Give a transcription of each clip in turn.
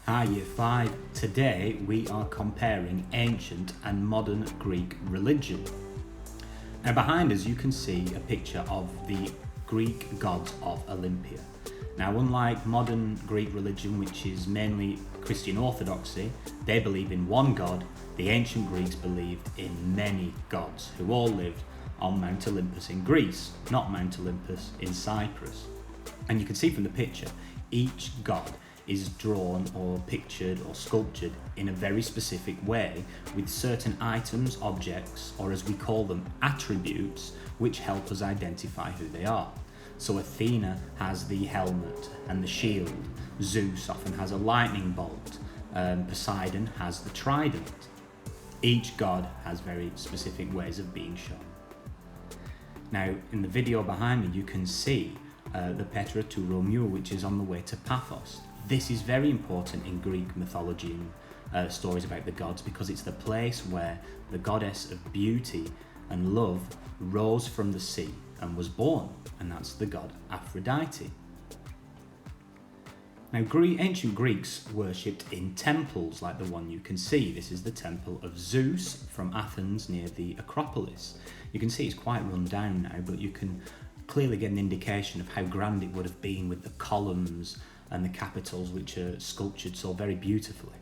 Hi Year 5. Today we are comparing ancient and modern Greek religion. Now behind us you can see a picture of the Greek gods of Olympia. Now unlike modern Greek religion, which is mainly Christian Orthodoxy, they believe in one god. The ancient Greeks believed in many gods who all lived on Mount Olympus in Greece, not Mount Olympus in Cyprus. And you can see from the picture, each god is drawn or pictured or sculptured in a very specific way with certain items, objects, or as we call them, attributes, which help us identify who they are. So Athena has the helmet and the shield, Zeus often has a lightning bolt, Poseidon has the trident. Each god has very specific ways of being shown. Now in the video behind me you can see the Petra to mule, which is on the way to Paphos. This is very important in Greek mythology and stories about the gods because it's the place where the goddess of beauty and love rose from the sea and was born, and that's the god Aphrodite. Now ancient Greeks worshipped in temples like the one you can see. This is the temple of Zeus from Athens near the Acropolis. You can see it's quite run down now, but you can clearly get an indication of how grand it would have been with the columns and the capitals, which are sculptured so very beautifully.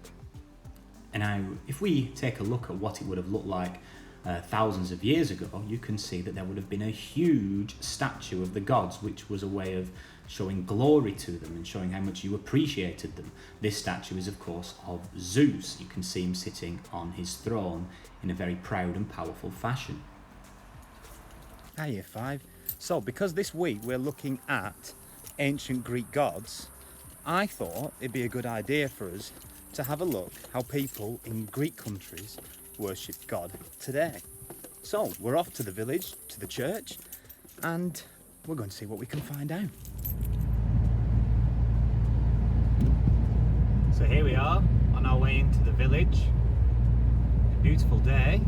And now if we take a look at what it would have looked like thousands of years ago, you can see that there would have been a huge statue of the gods, which was a way of showing glory to them and showing how much you appreciated them. This statue is of course of Zeus. You can see him sitting on his throne in a very proud and powerful fashion. Hi Year 5. So because this week we're looking at ancient Greek gods, I thought it'd be a good idea for us to have a look how people in Greek countries worship God today. So we're off to the village, to the church, and we're going to see what we can find out. So here we are on our way into the village. A beautiful day.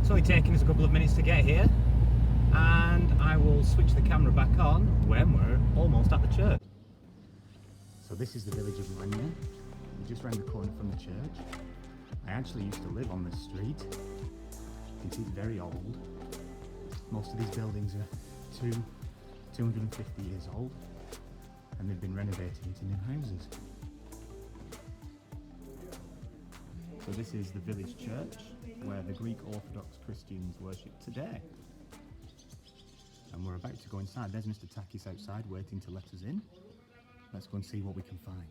It's only taken us a couple of minutes to get here, and I will switch the camera back on when we're almost at the church. So this is the village of Lenya. We're just round the corner from the church. I actually used to live on this street. You can see it's very old. Most of these buildings are 250 years old, and they've been renovated into new houses. So this is the village church where the Greek Orthodox Christians worship today. And we're about to go inside. There's Mr. Takis outside waiting to let us in. Let's go and see what we can find.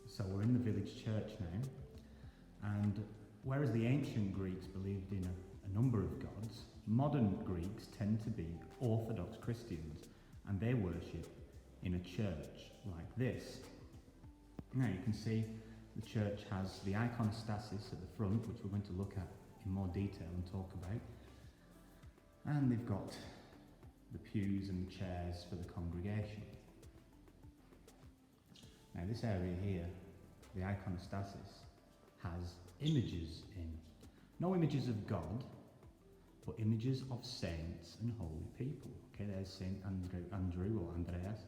So we're in the village church now, and whereas the ancient Greeks believed in a number of gods, modern Greeks tend to be Orthodox Christians, and they worship in a church like this. Now you can see the church has the iconostasis at the front, which we're going to look at in more detail and talk about. And they've got the pews and the chairs for the congregation. Now this area here, the iconostasis, has images in. No images of God, but images of saints and holy people. Okay, there's Saint Andrew or Andreas.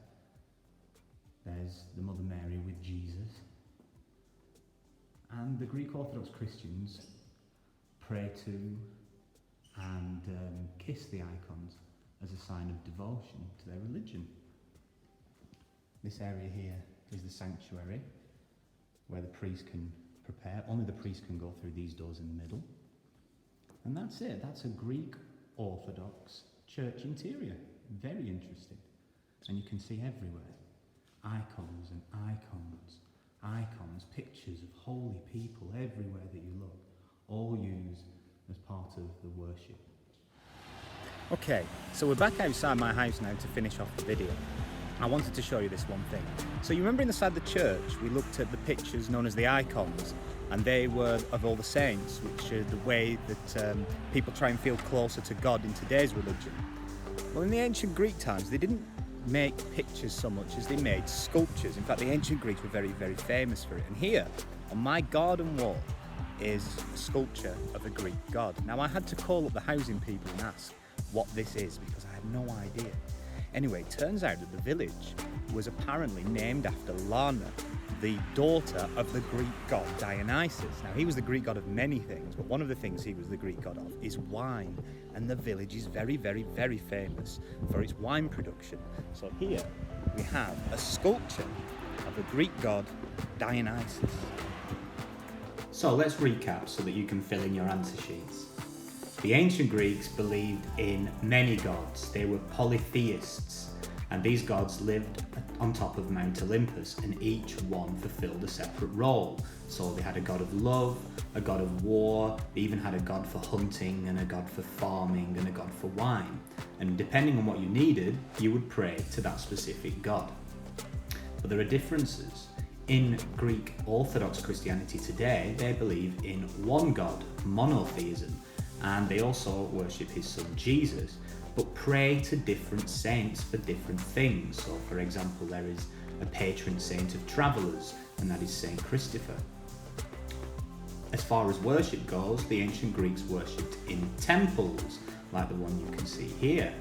There's the Mother Mary with Jesus. And the Greek Orthodox Christians pray to and kiss the icons as a sign of devotion to their religion. This area here is the sanctuary where the priest can prepare. Only the priest can go through these doors in the middle. And that's it. That's a Greek Orthodox church interior. Very interesting. And you can see everywhere icons and icons, pictures of holy people everywhere that you look, all used as part of the worship. Okay, so we're back outside my house now to finish off the video. I wanted to show you this one thing. So you remember inside the church we looked at the pictures known as the icons, and they were of all the saints, which are the way that people try and feel closer to God in today's religion. Well, in the ancient Greek times they didn't make pictures so much as they made sculptures. In fact, the ancient Greeks were very, very famous for it. And here, on my garden wall, is a sculpture of a Greek god. Now, I had to call up the housing people and ask what this is because I had no idea. Anyway, it turns out that the village was apparently named after Lana, the daughter of the Greek god Dionysus. Now, he was the Greek god of many things, but one of the things he was the Greek god of is wine. And the village is very, very, very famous for its wine production. So here we have a sculpture of a Greek god, Dionysus. So let's recap so that you can fill in your answer sheets. The ancient Greeks believed in many gods. They were polytheists, and these gods lived on top of Mount Olympus, and each one fulfilled a separate role. So they had a god of love, a god of war, they even had a god for hunting and a god for farming and a god for wine. And depending on what you needed, you would pray to that specific god. But there are differences. In Greek Orthodox Christianity today, they believe in one god, monotheism, and they also worship his son Jesus, but pray to different saints for different things. So for example, there is a patron saint of travellers, and that is Saint Christopher. As far as worship goes, the ancient Greeks worshipped in temples, like the one you can see here.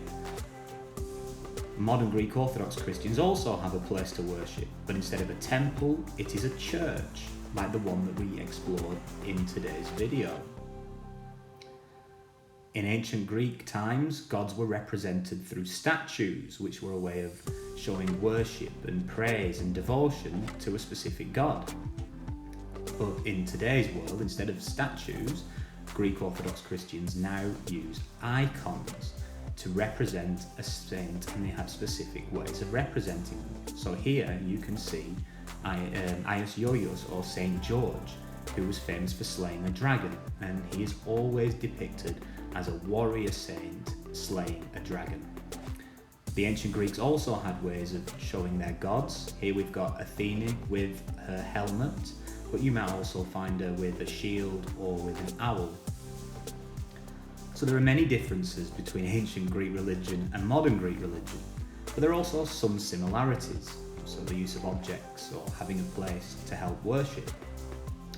Modern Greek Orthodox Christians also have a place to worship, but instead of a temple, it is a church, like the one that we explored in today's video. In ancient Greek times, gods were represented through statues, which were a way of showing worship and praise and devotion to a specific god. But in today's world, instead of statues, Greek Orthodox Christians now use icons to represent a saint, and they have specific ways of representing them. So here you can see Aios Yoios, or Saint George, who was famous for slaying a dragon, and he is always depicted as a warrior saint slaying a dragon. The ancient Greeks also had ways of showing their gods. Here we've got Athene with her helmet, but you might also find her with a shield or with an owl. So there are many differences between ancient Greek religion and modern Greek religion, but there are also some similarities. So the use of objects or having a place to help worship.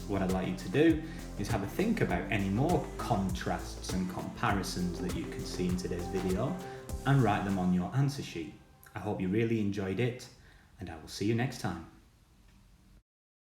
What I'd like you to do is have a think about any more contrasts and comparisons that you can see in today's video and write them on your answer sheet. I hope you really enjoyed it, and I will see you next time.